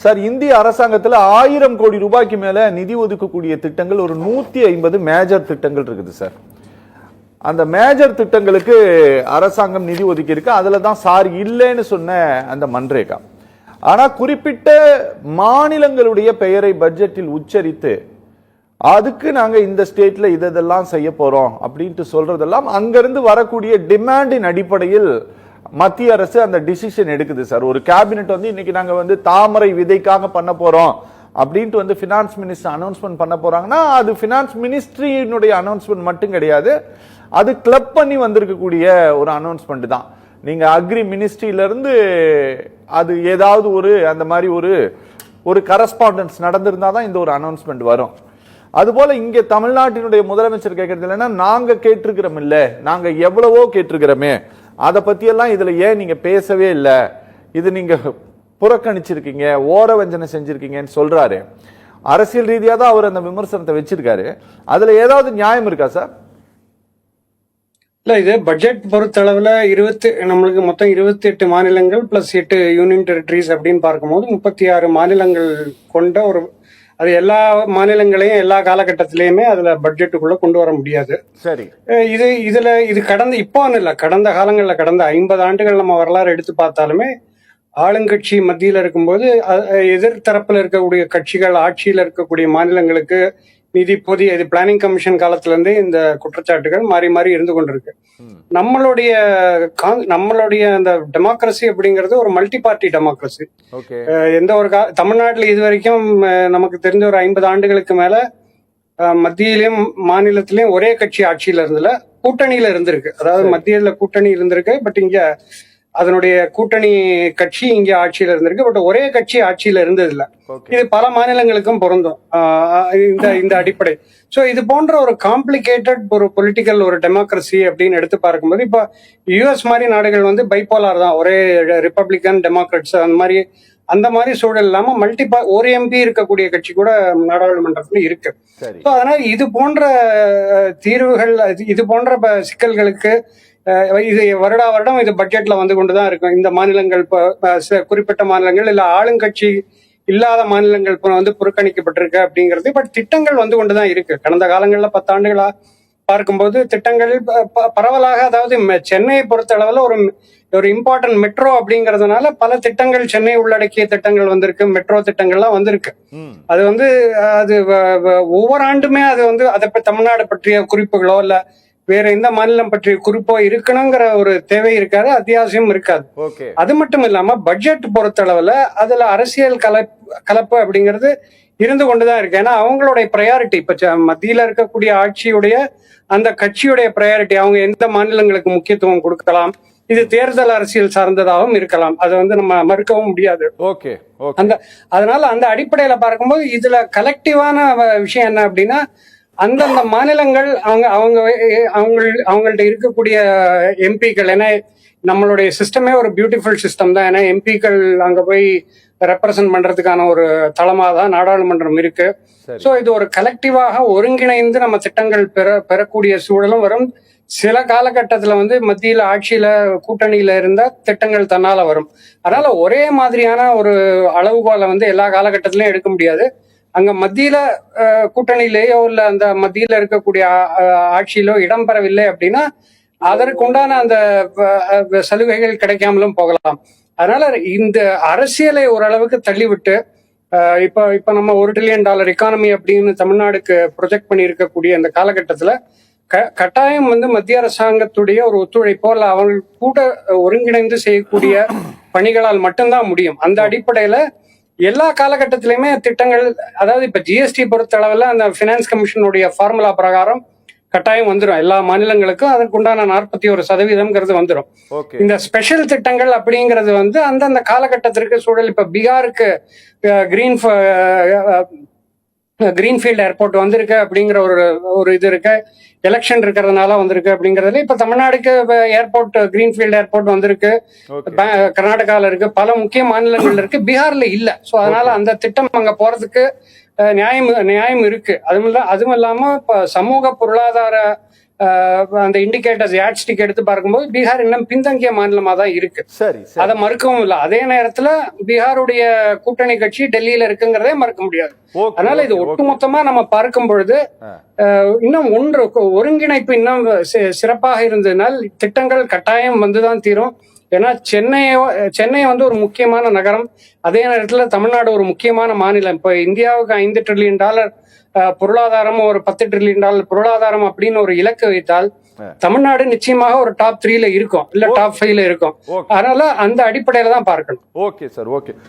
Sir, இந்திய அரசாங்கத்துல 1000 கோடி ரூபாய்க்கு மேல நிதி ஒதுக்கக்கூடிய திட்டங்கள் ஒரு 150 மேஜர் திட்டங்கள் இருக்குது சார். அந்த மேஜர் திட்டங்களுக்கு அரசாங்கம் நிதி ஒதுக்கி இருக்கு. அதுல தான் சார் இல்லைன்னு சொன்ன அந்த மன்ரேகா. ஆனா குறிப்பிட்ட மாநிலங்களுடைய பெயரை பட்ஜெட்டில் உச்சரித்து அதுக்கு நாங்க இந்த ஸ்டேட்ல இதெல்லாம் செய்ய போறோம் அப்படின்ட்டு சொல்றதெல்லாம் அங்கிருந்து வரக்கூடிய டிமாண்டின் அடிப்படையில் மத்திய அரசு அந்த டிசிஷன் எடுக்குது சார். ஒரு கேபினெட் வந்து இன்னைக்கு நாங்க தாமரை விதைக்காக பண்ண போறோம் அப்படின்ட்டு பினான்ஸ் மினிஸ்டர் அனௌன்ஸ்மெண்ட் பண்ண போறாங்கன்னா அது பினான்ஸ் மினிஸ்ட்ரியினுடைய அனௌன்ஸ்மெண்ட் மட்டும் கிடையாது, அது கிளப் பண்ணி வந்திருக்கக்கூடிய ஒரு அனௌன்ஸ்மெண்ட் தான். நீங்க அக்ரி மினிஸ்ட்ரியில இருந்து அது ஏதாவது அந்த மாதிரி ஒரு கரஸ்பாண்டன்ஸ் நடந்திருந்தா தான் இந்த ஒரு அனௌன்ஸ்மெண்ட் வரும். அதுபோல இங்க தமிழ்நாட்டினுடைய முதலமைச்சர் கேட்கறது இல்லைன்னா நாங்க கேட்டிருக்கிறோம் இல்ல, நாங்க எவ்வளவோ கேட்டிருக்கிறோமே, அதை பத்தியெல்லாம் இதுல ஏன் நீங்க பேசவே இல்லை, இது நீங்க புறக்கணிச்சிருக்கீங்க, ஓரவஞ்சனை செஞ்சிருக்கீங்கன்னு சொல்றாரு. அரசியல் ரீதியா தான் அவர் அந்த விமர்சனத்தை வச்சிருக்காரு. அதுல ஏதாவது நியாயம் இருக்கா சார்? இல்ல, இது பட்ஜெட் பொறுத்தளவுல நம்மளுக்கு மொத்தம் 28 மாநிலங்கள் பிளஸ் 8 யூனியன் டெரிட்டரிஸ் அப்படின்னு பார்க்கும்போது 36 மாநிலங்கள் கொண்ட அது எல்லா மாநிலங்களையும் எல்லா காலகட்டத்திலயுமே அதுல பட்ஜெட்டுக்குள்ள கொண்டு வர முடியாது. சரி, இது கடந்த இப்போன்னு இல்ல, கடந்த காலங்கள்ல கடந்த 50 ஆண்டுகள் நம்ம வரலாறு எடுத்து பார்த்தாலுமே ஆளுங்கட்சி மத்தியில இருக்கும்போது எதிர்த்தரப்புல இருக்கக்கூடிய கட்சிகள் ஆட்சியில இருக்கக்கூடிய மாநிலங்களுக்கு நிதி இது பிளானிங் கமிஷன் காலத்துல இருந்தே இந்த குற்றச்சாட்டுகள் மாறி மாறி இருந்து கொண்டிருக்கு. நம்மளுடைய அந்த டெமோக்ரஸி அப்படிங்கிறது ஒரு மல்டி பார்ட்டி டெமோக்ரஸி. எந்த ஒரு தமிழ்நாட்டில் இது வரைக்கும் நமக்கு தெரிஞ்ச ஒரு 50 ஆண்டுகளுக்கு மேல மத்தியிலும் மாநிலத்திலயும் ஒரே கட்சி ஆட்சியில இருந்ததுல கூட்டணியில இருந்திருக்கு. அதாவது மத்தியில கூட்டணி இருந்திருக்கு, பட் இங்க அதனுடைய கூட்டணி கட்சி இங்க ஆட்சியில இருந்திருக்கு, பட் ஒரே கட்சி ஆட்சியில இருந்தது இல்ல. இது பல மாநிலங்களுக்கும் பொருந்தும் இந்த அடிப்படை. சோ இது போன்ற ஒரு காம்ப்ளிகேட்டட் ஒரு பொலிட்டிக்கல் ஒரு டெமோக்ரஸி அப்படின்னு எடுத்து பார்க்கும்போது இப்ப யுஎஸ் மாதிரி நாடுகள் பைபோலார் தான், ஒரே ரிப்பப்ளிகன் டெமோக்ராட்ஸ் அந்த மாதிரி சூழல் இல்லாம ஒரு எம்பி இருக்கக்கூடிய கட்சி கூட நாடாளுமன்றத்துல இருக்கு. அதனால இது போன்ற தீர்வுகள், இது போன்ற சிக்கல்களுக்கு இது வருடம் இது பட்ஜெட்ல கொண்டுதான் இருக்கும். இந்த மாநிலங்கள் குறிப்பிட்ட மாநிலங்கள் இல்ல ஆளுங்கட்சி இல்லாத மாநிலங்கள் புறக்கணிக்கப்பட்டிருக்கு அப்படிங்கிறது. பட் திட்டங்கள் கொண்டுதான் இருக்கு. கடந்த காலங்கள்ல 10 ஆண்டுகளா பார்க்கும்போது திட்டங்கள் பரவலாக, அதாவது சென்னையை பொறுத்த அளவுல ஒரு இம்பார்ட்டன்ட் மெட்ரோ அப்படிங்கறதுனால பல திட்டங்கள் சென்னை உள்ளடக்கிய திட்டங்கள் வந்திருக்கு, மெட்ரோ திட்டங்கள்லாம் வந்திருக்கு. அது ஒவ்வொரு ஆண்டுமே அதை தமிழ்நாடு பற்றிய குறிப்புகளோ இல்ல வேற எந்த மாநிலம் பற்றிய குறிப்போ இருக்கணுங்கிற ஒரு தேவை இருக்காது, அத்தியாவசியம் இருக்காது. அது மட்டும் இல்லாம பட்ஜெட் பொறுத்தளவுல அதுல அரசியல் கலப்பு அப்படிங்கிறது இருந்து கொண்டுதான் இருக்கு. ஏன்னா அவங்களுடைய ப்ரையாரிட்டி, இப்ப மத்தியில இருக்கக்கூடிய ஆட்சியுடைய அந்த கட்சியுடைய ப்ரையாரிட்டி, அவங்க எந்த மாநிலங்களுக்கு முக்கியத்துவம் கொடுக்கலாம், இது தேர்தல் அரசியல் சார்ந்ததாகவும் இருக்கலாம். அதை நம்ம மறுக்கவும் முடியாது. அதனால அந்த அடிப்படையில பார்க்கும்போது இதுல கலெக்டிவான விஷயம் என்ன அப்படின்னா, அந்தந்த மாநிலங்கள் அவங்கள்ட்ட இருக்கக்கூடிய எம்பிக்கள், ஏன்னா நம்மளுடைய சிஸ்டமே ஒரு பியூட்டிஃபுல் சிஸ்டம் தான். ஏன்னா எம்பிக்கள் அங்க போய் ரெப்ரசன்ட் பண்றதுக்கான ஒரு தளமா தான் நாடாளுமன்றம் இருக்கு. சோ இது ஒரு கலெக்டிவாக ஒருங்கிணைந்து நம்ம திட்டங்கள் பெறக்கூடிய சூழலும் வரும். சில காலகட்டத்துல மத்தியில ஆட்சியில கூட்டணியில இருந்த திட்டங்கள் தன்னால வரும். அதனால ஒரே மாதிரியான ஒரு அளவுகோலை எல்லா காலகட்டத்திலயும் எடுக்க முடியாது. அங்க மத்தியில கூட்டணியிலேயோ இல்ல அந்த மத்தியில இருக்கக்கூடிய ஆட்சியிலோ இடம்பெறவில்லை அப்படின்னா அதற்கு உண்டான அந்த சலுகைகள் கிடைக்காமலும் போகலாம். அதனால இந்த அரசியலை ஓரளவுக்கு தள்ளிவிட்டு இப்ப நம்ம $1 trillion எக்கானமி அப்படின்னு தமிழ்நாடுக்கு ப்ரொஜெக்ட் பண்ணி இருக்கக்கூடிய அந்த காலகட்டத்துல கட்டாயம் மத்திய அரசாங்கத்துடைய ஒரு ஒத்துழைப்போ இல்ல அவங்க கூட ஒருங்கிணைந்து செய்யக்கூடிய பணிகளால் மட்டும்தான் முடியும். அந்த அடிப்படையில எல்லா காலகட்டத்திலுமே திட்டங்கள், அதாவது இப்ப ஜிஎஸ்டி பொறுத்த அளவுல அந்த பினான்ஸ் கமிஷனுடைய ஃபார்முலா பிரகாரம் கட்டாயம் வந்துடும் எல்லா மாநிலங்களுக்கும். அதற்குண்டான 41% வந்துடும். இந்த ஸ்பெஷல் திட்டங்கள் அப்படிங்கிறது அந்தந்த காலகட்டத்திற்கு சூழல். இப்ப பீகாருக்கு கிரீன்ஃபீல்டு ஏர்போர்ட் வந்திருக்கு அப்படிங்கிற ஒரு இது இருக்கு, எலெக்ஷன் இருக்கிறதுனால வந்திருக்கு அப்படிங்கறதுல. இப்ப தமிழ்நாடுக்கு ஏர்போர்ட் கிரீன்ஃபீல்டு ஏர்போர்ட் வந்திருக்கு, கர்நாடகால இருக்கு, பல முக்கிய மாநிலங்கள்ல இருக்கு, பீகார்ல இல்ல. சோ அதனால அந்த திட்டம் அங்க போறதுக்கு நியாயம் இருக்கு. அதுவும் இல்லாம இப்ப சமூக பொருளாதார அந்த இண்டிகேட்டர்ஸ் யாட்ஸ்டிக் எடுத்து பார்க்கும்போது பீகார் இன்னும் பின்தங்கிய மாநிலமா தான் இருக்கு. சரி அதை மறுக்கவும் இல்லை. அதே நேரத்துல பீகாருடைய கூட்டணி கட்சி டெல்லியில இருக்குங்கிறதே மறுக்க முடியாது. அதனால இது ஒட்டுமொத்தமா நம்ம பார்க்கும் பொழுது இன்னும் ஒருங்கிணைப்பு இன்னும் சிறப்பாக இருந்ததுனால் திட்டங்கள் கட்டாயம் வந்துதான் தீரும். ஏன்னா சென்னை வந்து ஒரு முக்கியமான நகரம், அதே நேரத்துல தமிழ்நாடு ஒரு முக்கியமான மாநிலம். இப்ப இந்தியாவுக்கு $5 trillion பொருளாதாரம், ஒரு $10 trillion பொருளாதாரம் அப்படின்னு ஒரு இலக்கு வைத்தால் தமிழ்நாடு நிச்சயமாக ஒரு டாப் 3ல இருக்கும், இல்ல டாப் 5ல இருக்கும். அதனால அந்த அடிப்படையில தான் பார்க்கணும். Okay sir, okay.